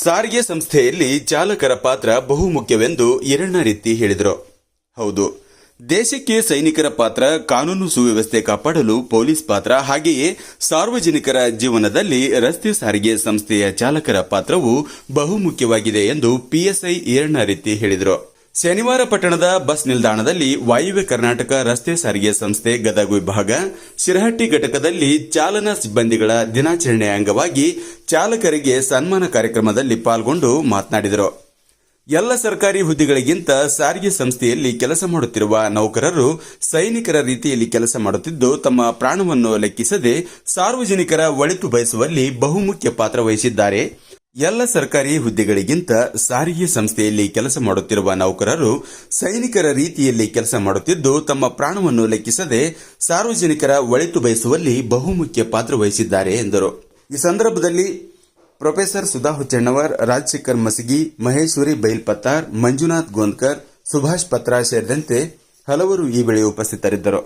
ಸಾರಿಗೆ ಸಂಸ್ಥೆಯಲ್ಲಿ ಚಾಲಕರ ಪಾತ್ರ ಬಹುಮುಖ್ಯವೆಂದು ಈರಣ್ಣರೆತ್ತಿ ಹೇಳಿದರು. ಹೌದು, ದೇಶಕ್ಕೆ ಸೈನಿಕರ ಪಾತ್ರ, ಕಾನೂನು ಸುವ್ಯವಸ್ಥೆ ಕಾಪಾಡಲು ಪೊಲೀಸ್ ಪಾತ್ರ, ಹಾಗೆಯೇ ಸಾರ್ವಜನಿಕರ ಜೀವನದಲ್ಲಿ ರಸ್ತೆ ಸಾರಿಗೆ ಸಂಸ್ಥೆಯ ಚಾಲಕರ ಪಾತ್ರವು ಬಹುಮುಖ್ಯವಾಗಿದೆ ಎಂದು ಪಿಎಸ್ಐ ಈರಣ್ಣರೆತ್ತಿ ಹೇಳಿದರು. ಶನಿವಾರ ಪಟ್ಟಣದ ಬಸ್ ನಿಲ್ದಾಣದಲ್ಲಿ ವಾಯುವ್ಯ ಕರ್ನಾಟಕ ರಸ್ತೆ ಸಾರಿಗೆ ಸಂಸ್ಥೆ ಗದಗ ವಿಭಾಗ ಶಿರಹಟ್ಟಿ ಘಟಕದಲ್ಲಿ ಚಾಲನಾ ಸಿಬ್ಬಂದಿಗಳ ದಿನಾಚರಣೆಯ ಅಂಗವಾಗಿ ಚಾಲಕರಿಗೆ ಸನ್ಮಾನ ಕಾರ್ಯಕ್ರಮದಲ್ಲಿ ಪಾಲ್ಗೊಂಡು ಮಾತನಾಡಿದರು. ಎಲ್ಲ ಸರ್ಕಾರಿ ಹುದ್ದೆಗಳಿಗಿಂತ ಸಾರಿಗೆ ಸಂಸ್ಥೆಯಲ್ಲಿ ಕೆಲಸ ಮಾಡುತ್ತಿರುವ ನೌಕರರು ಸೈನಿಕರ ರೀತಿಯಲ್ಲಿ ಕೆಲಸ ಮಾಡುತ್ತಿದ್ದು, ತಮ್ಮ ಪ್ರಾಣವನ್ನು ಲೆಕ್ಕಿಸದೆ ಸಾರ್ವಜನಿಕರ ಒಳಿತು ಬಯಸುವಲ್ಲಿ ಬಹುಮುಖ್ಯ ಪಾತ್ರ ವಹಿಸಿದ್ದಾರೆ. ಎಲ್ಲ ಸರ್ಕಾರಿ ಹುದ್ದೆಗಳಿಗಿಂತ ಸಾರಿಗೆ ಸಂಸ್ಥೆಯಲ್ಲಿ ಕೆಲಸ ಮಾಡುತ್ತಿರುವ ನೌಕರರು ಸೈನಿಕರ ರೀತಿಯಲ್ಲಿ ಕೆಲಸ ಮಾಡುತ್ತಿದ್ದು, ತಮ್ಮ ಪ್ರಾಣವನ್ನು ಲೆಕ್ಕಿಸದೆ ಸಾರ್ವಜನಿಕರ ಒಳಿತು ಬಯಸುವಲ್ಲಿ ಬಹುಮುಖ್ಯ ಪಾತ್ರ ವಹಿಸಿದ್ದಾರೆ ಎಂದರು. ಈ ಸಂದರ್ಭದಲ್ಲಿ ಪ್ರೊಫೆಸರ್ ಸುಧಾ ಹುಚ್ಚಣ್ಣವರ್, ರಾಜಶೇಖರ್ ಮಸಗಿ, ಮಹೇಶ್ವರಿ ಬೈಲ್ಪತ್ತಾರ್, ಮಂಜುನಾಥ್ ಗೋಂದ್ಕರ್, ಸುಭಾಷ್ ಪತ್ರಾ ಸೇರಿದಂತೆ ಹಲವರು ಈ ವೇಳೆ ಉಪಸ್ಥಿತರಿದ್ದರು.